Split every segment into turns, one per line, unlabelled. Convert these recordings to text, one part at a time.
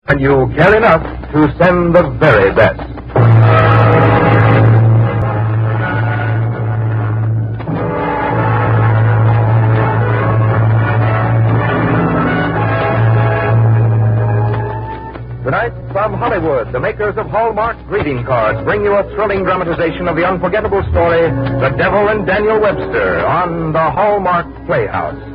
And you care enough to send the very best. Tonight, from Hollywood, the makers of Hallmark greeting cards bring you a thrilling dramatization of the unforgettable story, The Devil and Daniel Webster, on the Hallmark Playhouse.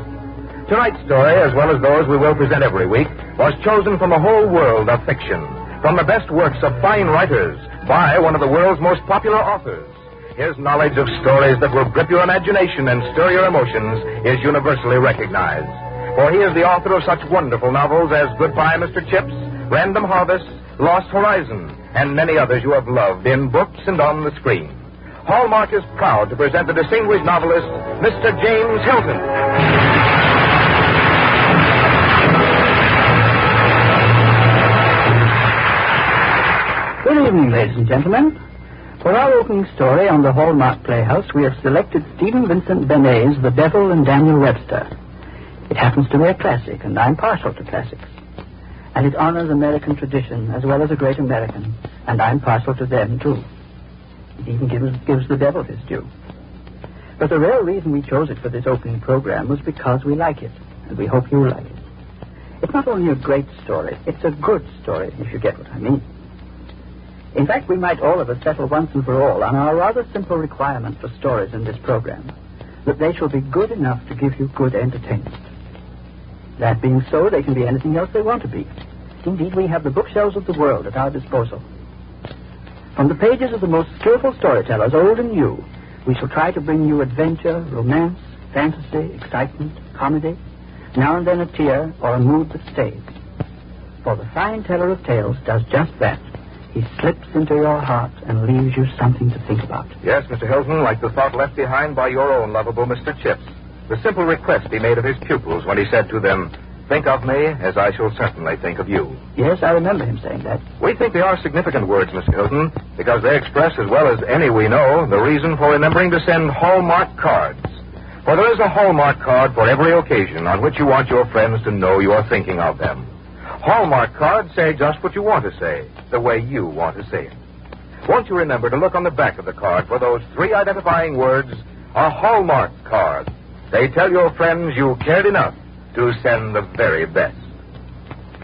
Tonight's story, as well as those we will present every week, was chosen from a whole world of fiction, from the best works of fine writers, by one of the world's most popular authors. His knowledge of stories that will grip your imagination and stir your emotions is universally recognized. For he is the author of such wonderful novels as Goodbye, Mr. Chips, Random Harvest, Lost Horizon, and many others you have loved in books and on the screen. Hallmark is proud to present the distinguished novelist, Mr. James Hilton.
Good evening, ladies and gentlemen. For our opening story on the Hallmark Playhouse, we have selected Stephen Vincent Benet's The Devil and Daniel Webster. It happens to be a classic, and I'm partial to classics. And it honors American tradition as well as a great American, and I'm partial to them, too. It even gives the devil his due. But the real reason we chose it for this opening program was because we like it, and we hope you like it. It's not only a great story, it's a good story, if you get what I mean. In fact, we might all of us settle once and for all on our rather simple requirement for stories in this program, that they shall be good enough to give you good entertainment. That being so, they can be anything else they want to be. Indeed, we have the bookshelves of the world at our disposal. From the pages of the most skillful storytellers, old and new, we shall try to bring you adventure, romance, fantasy, excitement, comedy, now and then a tear or a mood that stays. For the fine teller of tales does just that. He slips into your heart and leaves you something to think about.
Yes, Mr. Hilton, like the thought left behind by your own lovable Mr. Chips. The simple request he made of his pupils when he said to them, "Think of me as I shall certainly think of you."
Yes, I remember him saying that.
We think they are significant words, Mr. Hilton, because they express as well as any we know the reason for remembering to send Hallmark cards. For there is a Hallmark card for every occasion on which you want your friends to know you are thinking of them. Hallmark cards say just what you want to say, the way you want to say it. Won't you remember to look on the back of the card for those three identifying words, a Hallmark card. They tell your friends you cared enough to send the very best.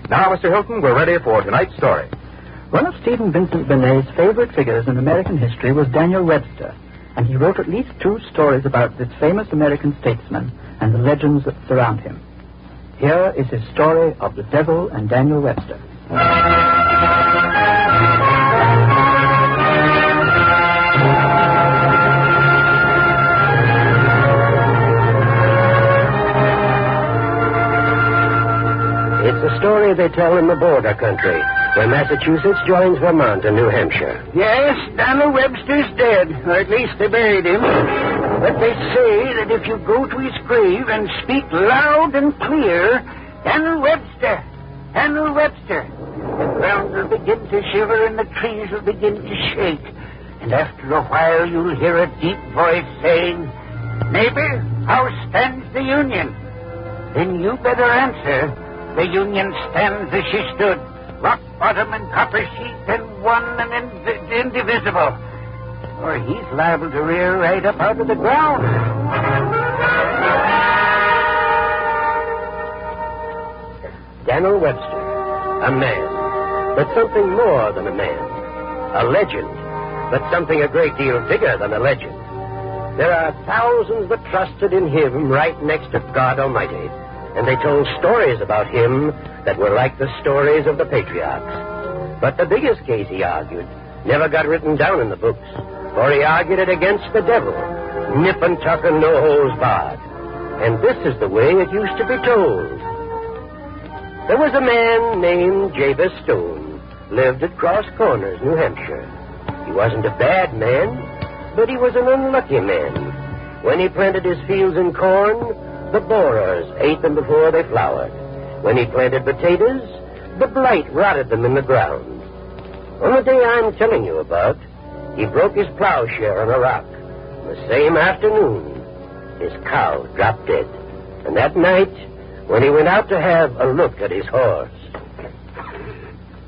Now, Mr. Hilton, we're ready for tonight's story.
One of Stephen Vincent Benet's favorite figures in American history was Daniel Webster, and he wrote at least 2 stories about this famous American statesman and the legends that surround him. Here is his story of The Devil and Daniel Webster.
It's a story they tell in the border country, where Massachusetts joins Vermont and New Hampshire.
Yes, Daniel Webster's dead, or at least they buried him. But they say that if you go to his grave and speak loud and clear, Daniel Webster, Daniel Webster, the ground will begin to shiver and the trees will begin to shake. And after a while you'll hear a deep voice saying, "Neighbor, how stands the Union?" Then you better answer, "The Union stands as she stood, rock bottom and copper sheet, and one and indivisible." Or he's liable to rear right up out of the ground.
Daniel Webster, a man, but something more than a man. A legend, but something a great deal bigger than a legend. There are thousands that trusted in him right next to God Almighty, and they told stories about him that were like the stories of the patriarchs. But the biggest case, he argued, never got written down in the books, for he argued it against the devil, nip and tuck and no holds barred. And this is the way it used to be told. There was a man named Jabez Stone, lived at Cross Corners, New Hampshire. He wasn't a bad man, but he was an unlucky man. When he planted his fields in corn, the borers ate them before they flowered. When he planted potatoes, the blight rotted them in the ground. On the day I'm telling you about, he broke his plowshare on a rock. The same afternoon, his cow dropped dead. And that night, when he went out to have a look at his horse,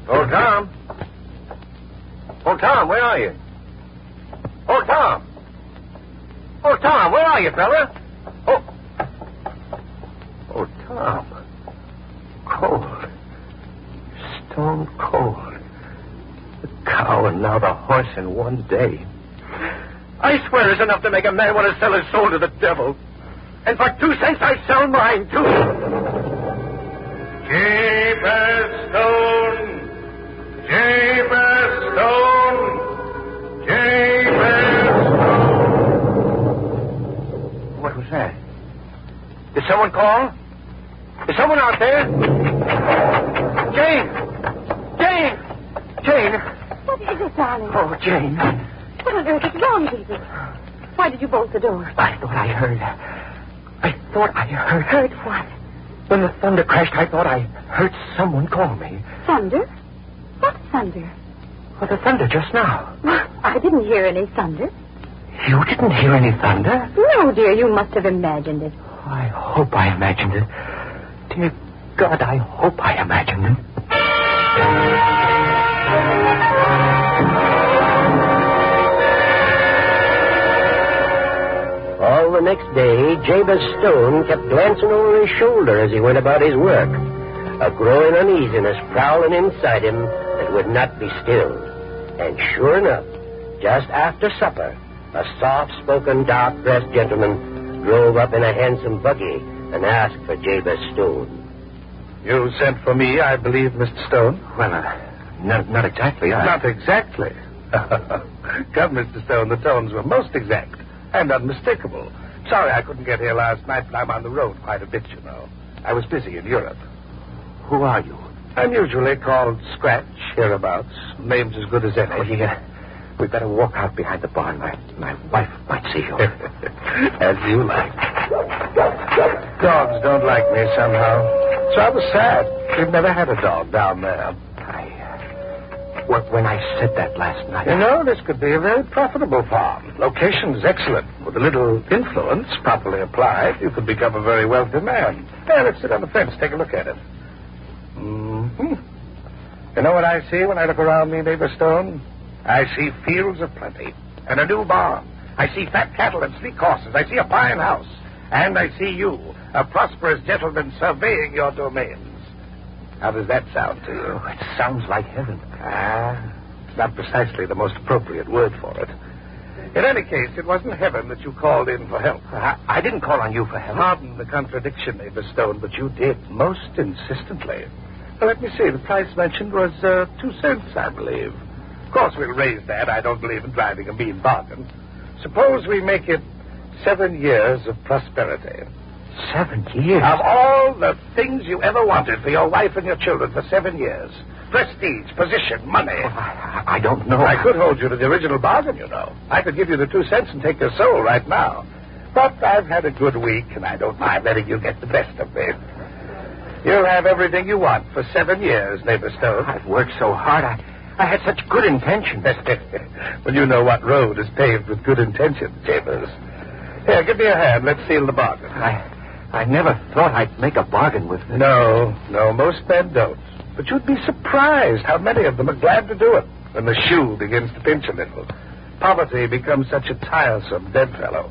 Oh, Tom. Oh, Tom, where are you? Oh, Tom. Oh, Tom, where are you, fella? Oh, Tom. Cold. Stone cold. The cow and now the horse in one day. I swear it's enough to make a man want to sell his soul to the devil. And for 2 cents, I sell mine, too.
Jabez Stone! Jabez Stone! Jabez Stone!
What was that? Did someone call? Is someone out there? Jane! Jane! Jane!
What is it, darling?
Oh, Jane.
What on earth is wrong, Jesus? Why did you bolt the door?
I thought I heard.
Heard what?
When the thunder crashed, I thought I heard someone call me.
Thunder? What thunder?
Well, the thunder just now.
I didn't hear any thunder.
You didn't hear any thunder?
No, dear, you must have imagined it.
I hope I imagined it. Dear God, I hope I imagined it. All the next day, Jabez Stone kept glancing over his shoulder as he went about his work. A growing uneasiness prowling inside him that would not be stilled. And sure enough, just after supper, a soft-spoken, dark-dressed gentleman drove up in a handsome buggy and asked for Jabez Stone.
You sent for me, I believe, Mr. Stone?
Well, not exactly.
Not exactly. Come, Mr. Stone, the tones were most exact and unmistakable. Sorry I couldn't get here last night, but I'm on the road quite a bit, you know. I was busy in Europe.
Who are you?
I'm usually called Scratch, hereabouts. Name's as good as any.
Oh, yeah. We'd better walk out behind the barn. My wife might see you.
As you like. Dogs don't like me somehow. So I was sad. We've never had a dog down there.
When I said that last night...
You know, this could be a very profitable farm. Location's excellent. With a little influence properly applied, you could become a very wealthy man. There, let's sit on the fence. Take a look at it. Mm-hmm. You know what I see when I look around me, neighbor Stone? I see fields of plenty and a new barn. I see fat cattle and sleek horses. I see a fine house. And I see you, a prosperous gentleman surveying your domains. How does that sound to you?
Oh, it sounds like heaven.
It's not precisely the most appropriate word for it. In any case, it wasn't heaven that you called in for help.
I didn't call on you for help.
Pardon the contradiction, neighbor Stone, but you did, most insistently. Well, let me see. The price mentioned was 2 cents, I believe. Of course, we'll raise that. I don't believe in driving a mean bargain. Suppose we make it 7 years of prosperity.
7 years?
Of all the things you ever wanted for your wife and your children for 7 years. Prestige, position, money.
Oh, I don't know.
I could hold you to the original bargain, you know. I could give you the 2 cents and take your soul right now. But I've had a good week, and I don't mind letting you get the best of me. You'll have everything you want for 7 years, neighbor Stone.
I've worked so hard. I had such good intentions.
Well, you know what road is paved with good intentions, Jabez. Here, give me a hand. Let's seal the bargain.
I never thought I'd make a bargain with them.
No, most men don't. But you'd be surprised how many of them are glad to do it when the shoe begins to pinch a little. Poverty becomes such a tiresome dead fellow.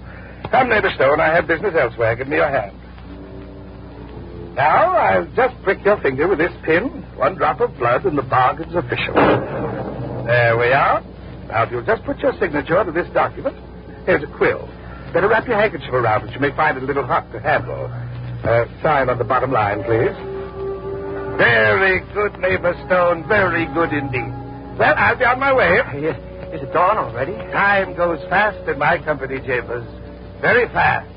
Come, neighbor Stone, I have business elsewhere. Give me your hand. Now, I'll just prick your finger with this pin. 1 drop of blood, and the bargain's official. There we are. Now, if you'll just put your signature to this document. Here's a quill. Better wrap your handkerchief around it. You may find it a little hot to handle. Sign on the bottom line, please. Very good, neighbor Stone. Very good indeed. Well, I'll be on my way.
Is it dawn already?
Time goes fast in my company, Jabez. Very fast.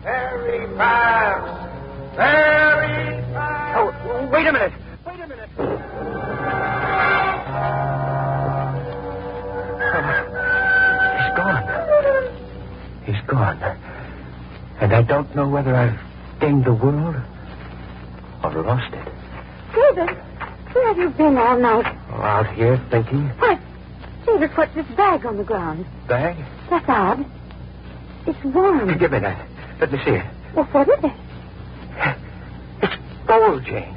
Very fast. Very fast.
Oh, wait a minute. He's gone. And I don't know whether I've gained the world or lost it.
David, where have you been all night?
Oh, out here thinking.
Why, David, what's this bag on the ground?
Bag?
That's odd. It's warm.
Give me that. Let me see it.
Well, what is it?
It's gold, Jane.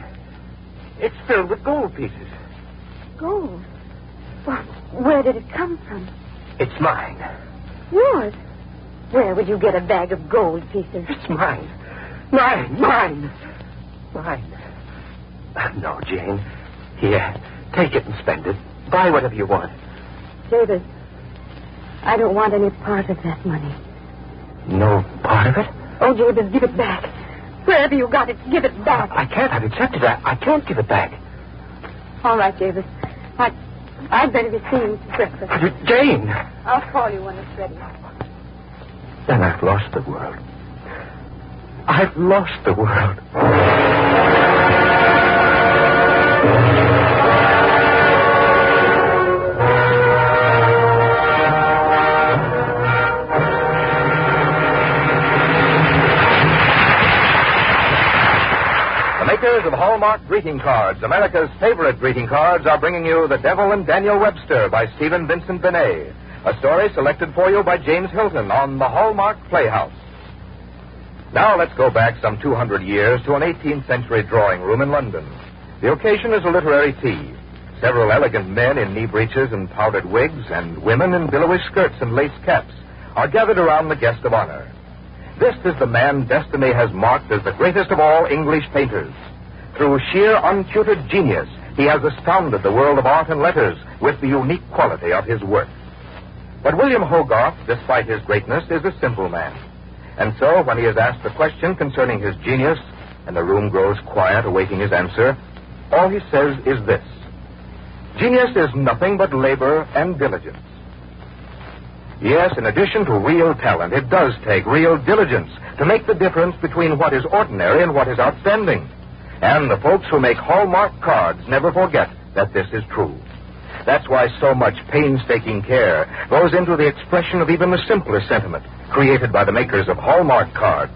It's filled with gold pieces.
Gold? Well, where did it come from?
It's mine.
Yours? Where would you get a bag of gold pieces?
It's mine. Mine. No, Jane. Here, take it and spend it. Buy whatever you want.
Jabez, I don't want any part of that money.
No part of it?
Oh, Jabez, give it back. Wherever you got it, give it back.
I can't. I've accepted it. I can't give it back.
All right, Jabez. I'd better be seeing to breakfast.
Jane!
I'll call you when it's ready.
Then I've lost the world. I've lost the world.
The makers of Hallmark greeting cards, America's favorite greeting cards, are bringing you The Devil and Daniel Webster by Stephen Vincent Benet, a story selected for you by James Hilton on the Hallmark Playhouse. Now let's go back some 200 years to an 18th century drawing room in London. The occasion is a literary tea. Several elegant men in knee breeches and powdered wigs, and women in billowy skirts and lace caps, are gathered around the guest of honor. This is the man destiny has marked as the greatest of all English painters. Through sheer untutored genius, he has astounded the world of art and letters with the unique quality of his work. But William Hogarth, despite his greatness, is a simple man. And so, when he is asked a question concerning his genius, and the room grows quiet awaiting his answer, all he says is this: genius is nothing but labor and diligence. Yes, in addition to real talent, it does take real diligence to make the difference between what is ordinary and what is outstanding. And the folks who make Hallmark cards never forget that this is true. That's why so much painstaking care goes into the expression of even the simplest sentiment created by the makers of Hallmark cards.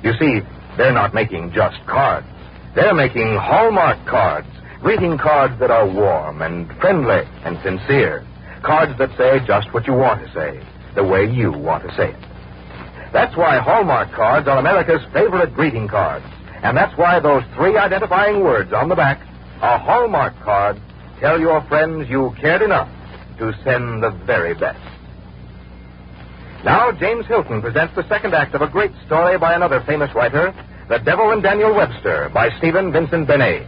You see, they're not making just cards. They're making Hallmark cards, greeting cards that are warm and friendly and sincere. Cards that say just what you want to say, the way you want to say it. That's why Hallmark cards are America's favorite greeting cards. And that's why those 3 identifying words on the back, a Hallmark card, tell your friends you cared enough to send the very best. Now, James Hilton presents the second act of a great story by another famous writer, The Devil and Daniel Webster, by Stephen Vincent Benet.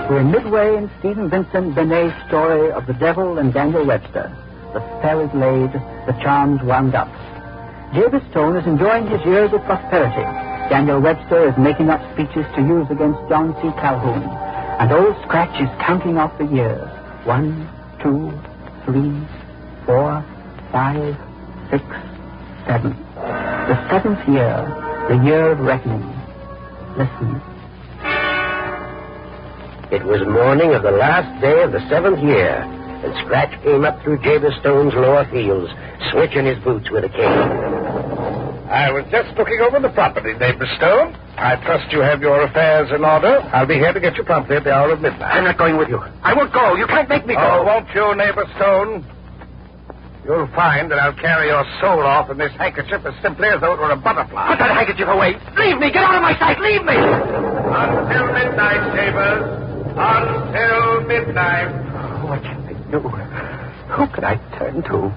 We're midway in Stephen Vincent Benet's story of The Devil and Daniel Webster. The spell is laid, the charms wound up. Jabez Stone is enjoying his years of prosperity. Daniel Webster is making up speeches to use against John C. Calhoun. And old Scratch is counting off the years. 1, 2, 3, 4, 5, 6, 7. The 7th year, the year of reckoning. Listen.
It was morning of the last day of the 7th year, and Scratch came up through Jabez Stone's lower fields, switching his boots with a cane.
I was just looking over the property, neighbor Stone. I trust you have your affairs in order. I'll be here to get you promptly at the hour of midnight.
I'm not going with you. I won't go. You can't make me go.
Oh, won't you, neighbor Stone? You'll find that I'll carry your soul off in this handkerchief as simply as though it were a butterfly.
Put that handkerchief away. Leave me. Get out of my sight. Leave me.
Until midnight, Jabez. Until midnight.
What can I do? Who can I turn to?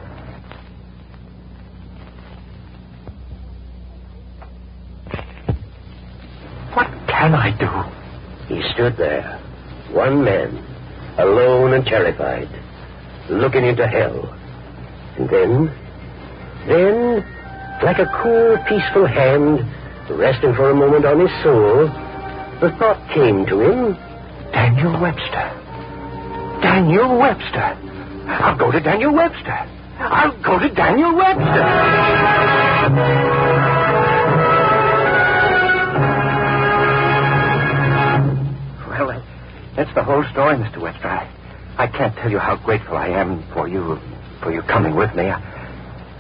What can I do? He stood there, one man, alone and terrified, looking into hell. And then, like a cool, peaceful hand, resting for a moment on his soul, the thought came to him, Daniel Webster. Daniel Webster. I'll go to Daniel Webster. I'll go to Daniel Webster. Well, that's the whole story, Mr. Webster. I can't tell you how grateful I am for you coming with me.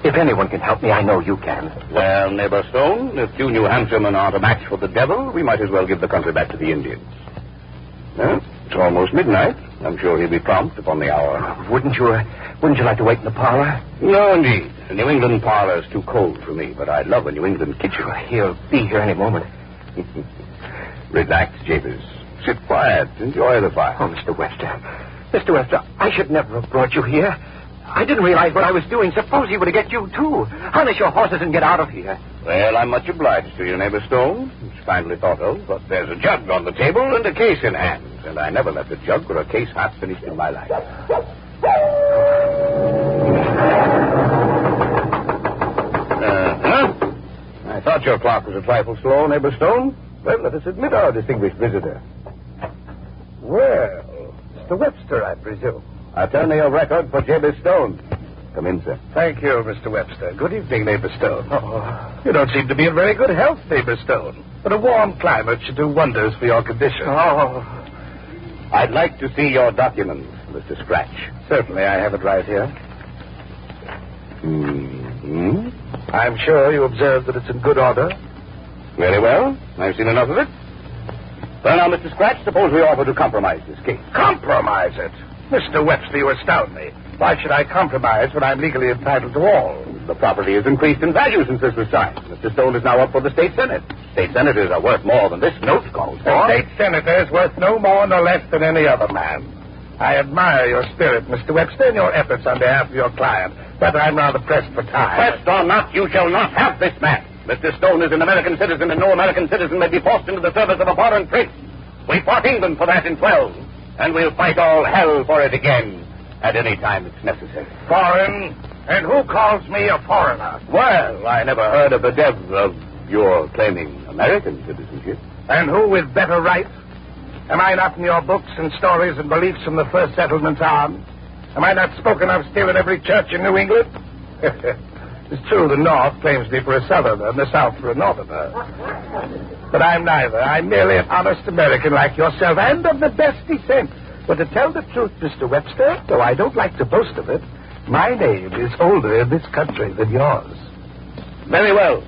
If anyone can help me, I know you can.
Well, neighbor Stone, if you New Hampshiremen aren't a match for the devil, we might as well give the country back to the Indians. It's almost midnight. I'm sure he'll be prompt upon the hour.
Wouldn't you like to wait in the parlor?
No, indeed. The New England parlor is too cold for me, but I love a New England kitchen.
He'll be here any moment.
Relax, Jabez. Sit quiet. Enjoy the fire.
Oh, Mr. Webster. Mr. Webster, I should never have brought you here. I didn't realize what I was doing. Suppose he were to get you, too. Harness your horses and get out of here.
Well, I'm much obliged to you, neighbor Stone. It's kindly thought of, but there's a jug on the table and a case in hand, and I never left a jug or a case half finished in my life. I thought your clock was a trifle slow, neighbor Stone. Well, let us admit our distinguished visitor.
Well, Mr. Webster, I presume.
Attorney of record for Jabez Stone. Come in, sir.
Thank you, Mr. Webster. Good evening, neighbor Stone. You don't seem to be in very good health, neighbor Stone. But a warm climate should do wonders for your condition.
I'd like to see your documents, Mr. Scratch.
Certainly, I have it right here.
Mm-hmm.
I'm sure you observed that it's in good order.
Very well. I've seen enough of it. Well, now, Mr. Scratch, suppose we offer to compromise this case.
Compromise it? Mr. Webster, you astound me. Why should I compromise when I'm legally entitled to all?
The property has increased in value since this was signed. Mr. Stone is now up for the state senate. State senators are worth more than this note calls for.
The state senator is worth no more nor less than any other man. I admire your spirit, Mr. Webster, and your efforts on behalf of your client, but I'm rather pressed for time.
Pressed or not, you shall not have this man. Mr. Stone is an American citizen, and no American citizen may be forced into the service of a foreign prince. We fought England for that in 12, and we'll fight all hell for it again at any time it's necessary.
Foreign? And who calls me a foreigner?
Well, I never heard of a dev of your claiming American citizenship.
And who with better right? Am I not in your books and stories and beliefs from the first settlements on? Am I not spoken of still in every church in New England? It's true the North claims me for a Southerner and the South for a Northerner. But I'm neither. I'm merely an honest American like yourself and of the best descent. But to tell the truth, Mr. Webster, though I don't like to boast of it, my name is older in this country than yours.
Very well.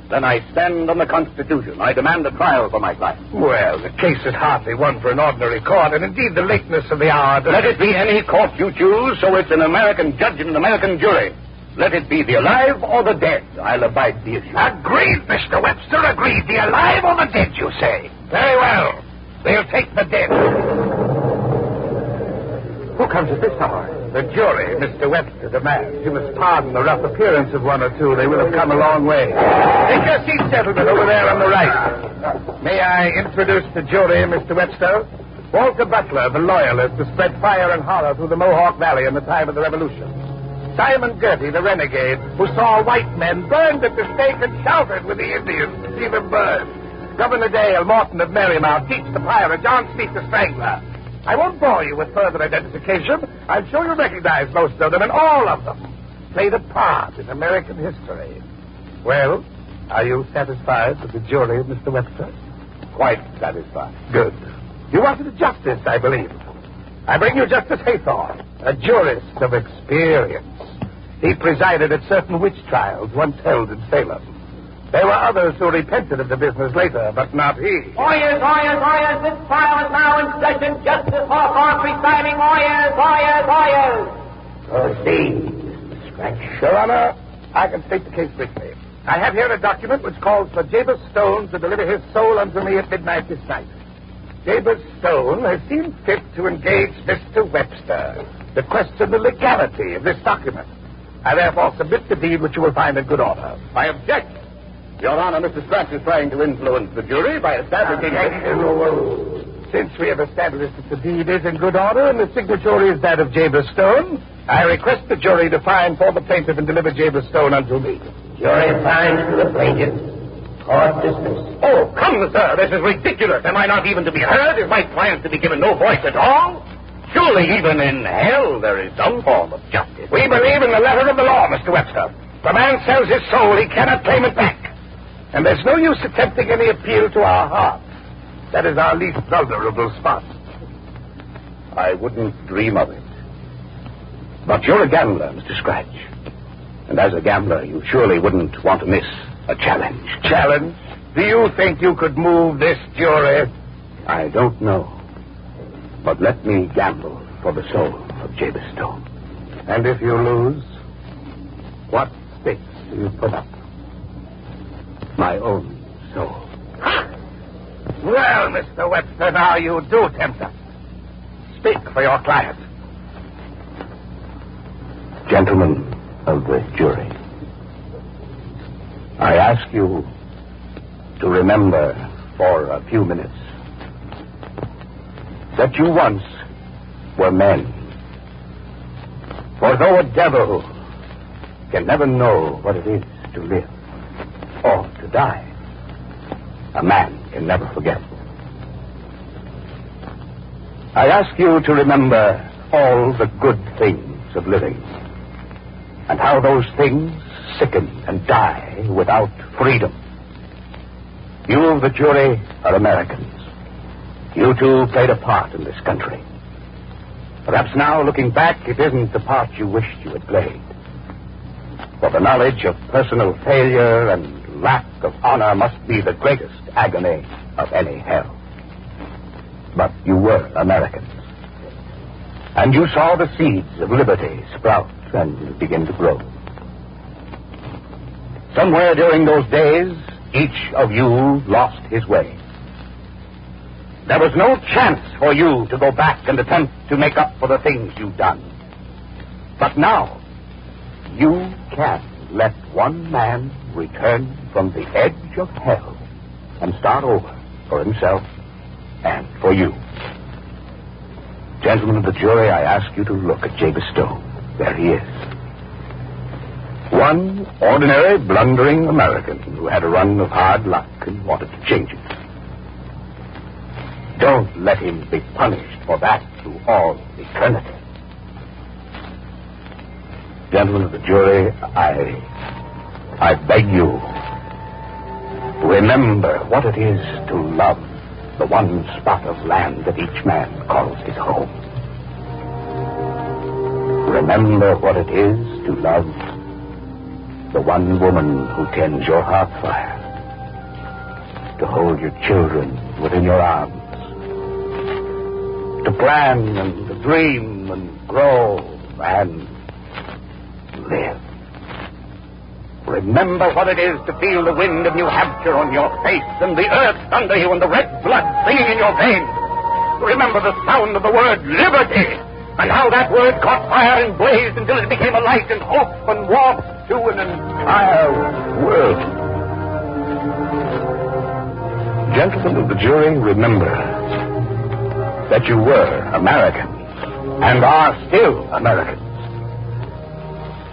Then I stand on the Constitution. I demand a trial for my client.
Well, the case is hardly one for an ordinary court, and indeed the lateness of the hour...
Let it be any court you choose, so it's an American judge and an American jury. Let it be the alive or the dead. I'll abide the issue.
Agreed, Mr. Webster, agreed. The alive or the dead, you say? Very well. They'll take the dead. Who comes at this hour? The jury, Mr. Webster demands. You must pardon the rough appearance of one or two. They will have come a long way. Take your seat, gentlemen, over there on the right. May I introduce the jury, Mr. Webster? Walter Butler, the loyalist who spread fire and horror through the Mohawk Valley in the time of the Revolution. Simon Girty, the renegade, who saw white men burned at the stake and shouted with the Indians to see them burn. Governor Dale, Morton of Merrymount, Teach the pirate, John Smith the strangler. I won't bore you with further identification. I'm sure you recognize most of them, and all of them played a part in American history. Well, are you satisfied with the jury, Mr. Webster?
Quite satisfied.
Good. You wanted a justice, I believe. I bring you Justice Haythorne, a jurist of experience. He presided at certain witch trials once held in Salem. There were others who repented of the business later, but not he.
Oyez, oyez, oyez, this trial is now in session. Justice Hawthorne presiding. Oyez, oyez, oyez.
Proceed, Mr. Scratch. Your Honor, I can state the case briefly. I have here a document which calls for Jabez Stone to deliver his soul unto me at midnight this night. Jabez Stone has seen fit to engage Mr. Webster to question the legality of this document. I therefore submit the deed which you will find in good order.
I object. Your Honor, Mr. Scratch is trying to influence the jury by establishing...
Since we have established that the deed is in good order and the signature is that of Jabez Stone, I request the jury to find for the plaintiff and deliver Jabez Stone unto me.
Jury finds for the plaintiff. Court dismissed.
Oh, come, sir. This is ridiculous. Am I not even to be heard? Is my client to be given no voice at all? Surely even in hell there is some form of justice.
We believe in the letter of the law, Mr. Webster. If a man sells his soul, he cannot claim it back. And there's no use attempting any appeal to our hearts. That is our least vulnerable spot.
I wouldn't dream of it. But you're a gambler, Mr. Scratch. And as a gambler, you surely wouldn't want to miss a challenge.
Challenge? Do you think you could move this jury?
I don't know.
But let me gamble for the soul of Jabez Stone. And if you lose, what stakes do you put up? My own soul.
Well, Mr. Webster, now you do tempt us. Speak for your client.
Gentlemen of the jury, I ask you to remember for a few minutes that you once were men. For though a devil can never know what it is to live or to die, a man can never forget. I ask you to remember all the good things of living and how those things sicken and die without freedom. You of the jury are Americans. You too played a part in this country. Perhaps now, looking back, it isn't the part you wished you had played. For the knowledge of personal failure and lack of honor must be the greatest agony of any hell. But you were Americans. And you saw the seeds of liberty sprout and begin to grow. Somewhere during those days, each of you lost his way. There was no chance for you to go back and attempt to make up for the things you've done. But now, you can let one man return from the edge of hell and start over for himself and for you. Gentlemen of the jury, I ask you to look at Jabez Stone. There he is. One ordinary, blundering American who had a run of hard luck and wanted to change it. Don't let him be punished for that through all eternity. Gentlemen of the jury, I beg you, remember what it is to love the one spot of land that each man calls his home. Remember what it is to love the one woman who tends your hearth fire, to hold your children within your arms, to plan and to dream and grow and live. Remember what it is to feel the wind of New Hampshire on your face and the earth under you and the red blood singing in your veins. Remember the sound of the word liberty and how that word caught fire and blazed until it became a light and hope and warmth to an entire world. Gentlemen of the jury, remember that you were Americans and are still Americans,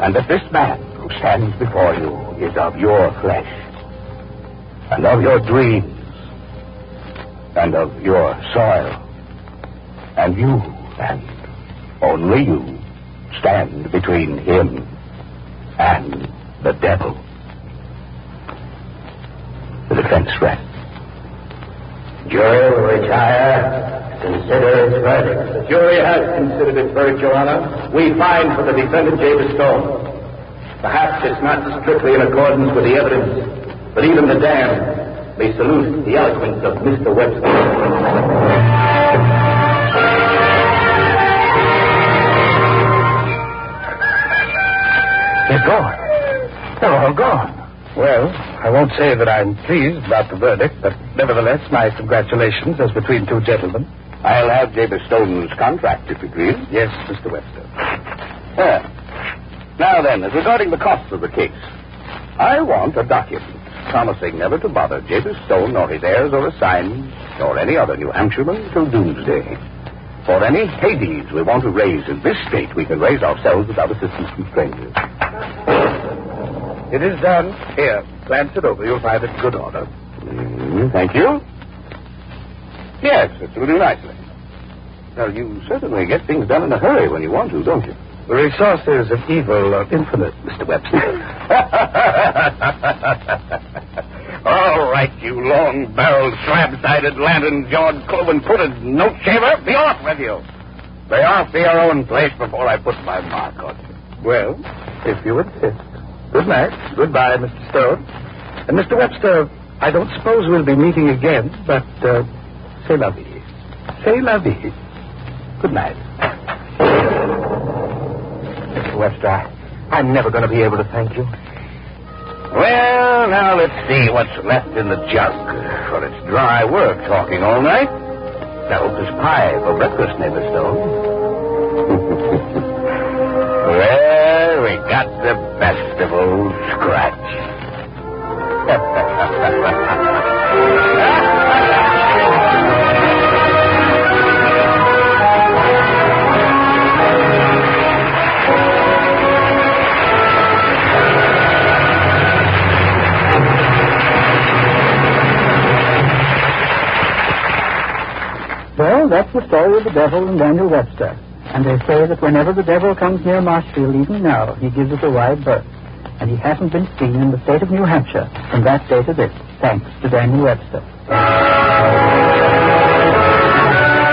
and that this man who stands before you is of your flesh and of your dreams and of your soil, and you and only you stand between him and the devil. The defense rests. Jury will retire. Consider its verdict.
The jury has considered its verdict, Your Honor. We find for the defendant, Jabez Stone. Perhaps it's not strictly in accordance with the evidence, but even the damned may salute the eloquence of Mr. Webster.
They're gone. They're all gone.
Well, I won't say that I'm pleased about the verdict, but nevertheless, my congratulations as between two gentlemen.
I'll have Jabez Stone's contract, if you please.
Yes, Mr. Webster.
Now then, as regarding the costs of the case, I want a document promising never to bother Jabez Stone nor his heirs or assigns nor any other New Hampshireman till doomsday. For any Hades we want to raise in this state, we can raise ourselves without assistance from strangers.
It is done. Here, glance it over. You'll find it in good order.
Thank you. Yes, it will do nicely. Now, you certainly get things done in a hurry when you want to, don't you?
The resources of evil are infinite, Mr. Webster.
All right, you long-barreled, slab-sided, lantern-jawed, cloven-footed note-shaver. Be off with you. Be off to your own place before I put my mark on you.
Well, if you insist. Good night. Goodbye, Mr. Stone. And Mr. Webster, I don't suppose we'll be meeting again, but c'est la vie. C'est la vie.
Good night. Mr. Webster, I'm never going to be able to thank you.
Well, now let's see what's left in the jug. For it's dry work talking all night. I hope there's pie for breakfast, neighbor Stone. Well, we got the best of old Scratch.
Well, that's the story of the devil and Daniel Webster. And they say that whenever the devil comes near Marshfield, even now, he gives it a wide berth. And he hasn't been seen in the state of New Hampshire from that day to this, thanks to Daniel Webster.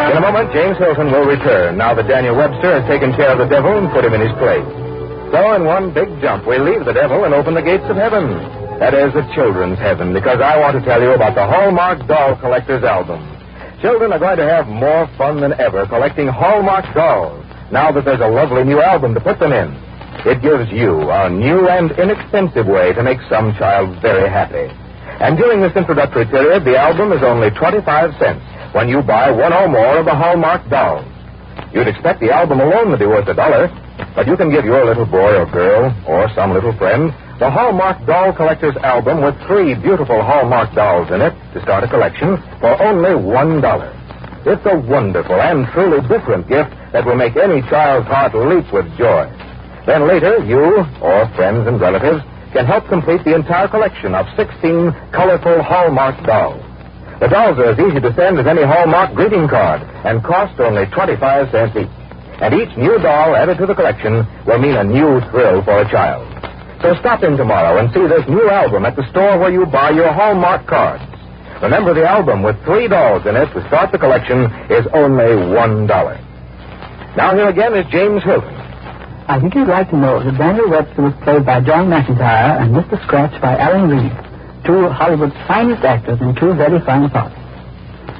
In a moment, James Hilton will return, now that Daniel Webster has taken care of the devil and put him in his place. So, in one big jump, we leave the devil and open the gates of heaven. That is, the children's heaven, because I want to tell you about the Hallmark Doll Collector's Album. Children are going to have more fun than ever collecting Hallmark dolls, now that there's a lovely new album to put them in. It gives you a new and inexpensive way to make some child very happy. And during this introductory period, the album is only 25 cents when you buy one or more of the Hallmark dolls. You'd expect the album alone to be worth $1, but you can give your little boy or girl, or some little friend, the Hallmark Doll Collector's Album with 3 beautiful Hallmark dolls in it to start a collection for only $1. It's a wonderful and truly different gift that will make any child's heart leap with joy. Then later, you, or friends and relatives, can help complete the entire collection of 16 colorful Hallmark dolls. The dolls are as easy to send as any Hallmark greeting card and cost only 25 cents each. And each new doll added to the collection will mean a new thrill for a child. So stop in tomorrow and see this new album at the store where you buy your Hallmark cards. Remember, the album with 3 dolls in it to start the collection is only $1. Now here again is James Hilton.
I think you'd like to know that Daniel Webster was played by John McIntyre and Mr. Scratch by Alan Reed, 2 of Hollywood's finest actors in 2 very fine parts.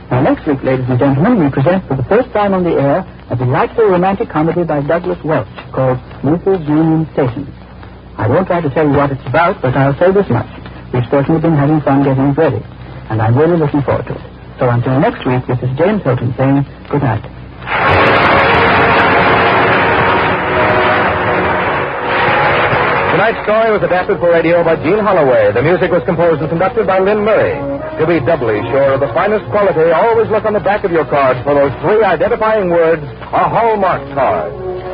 Now, next week, ladies and gentlemen, we present for the first time on the air a delightful romantic comedy by Douglas Welch called Mrs. Union Station. I won't try to tell you what it's about, but I'll say this much. We've certainly been having fun getting it ready, and I'm really looking forward to it. So until next week, this is James Hilton saying good night.
Tonight's story was adapted for radio by Gene Holloway. The music was composed and conducted by Lynn Murray. To be doubly sure of the finest quality, always look on the back of your cards for those 3 identifying words, a Hallmark card.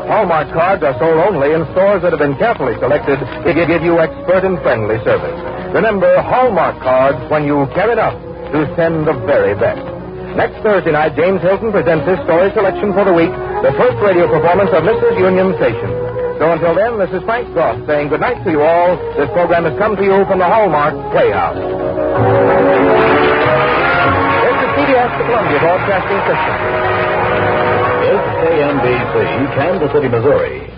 Hallmark cards are sold only in stores that have been carefully selected to give you expert and friendly service. Remember, Hallmark cards when you care enough to send the very best. Next Thursday night, James Hilton presents his story selection for the week, the first radio performance of Mrs. Union Station. So until then, this is Frank Goff saying good night to you all. This program has come to you from the Hallmark Playhouse. This is CBS, the Columbia Broadcasting System.
This is KMBC, Kansas City, Missouri.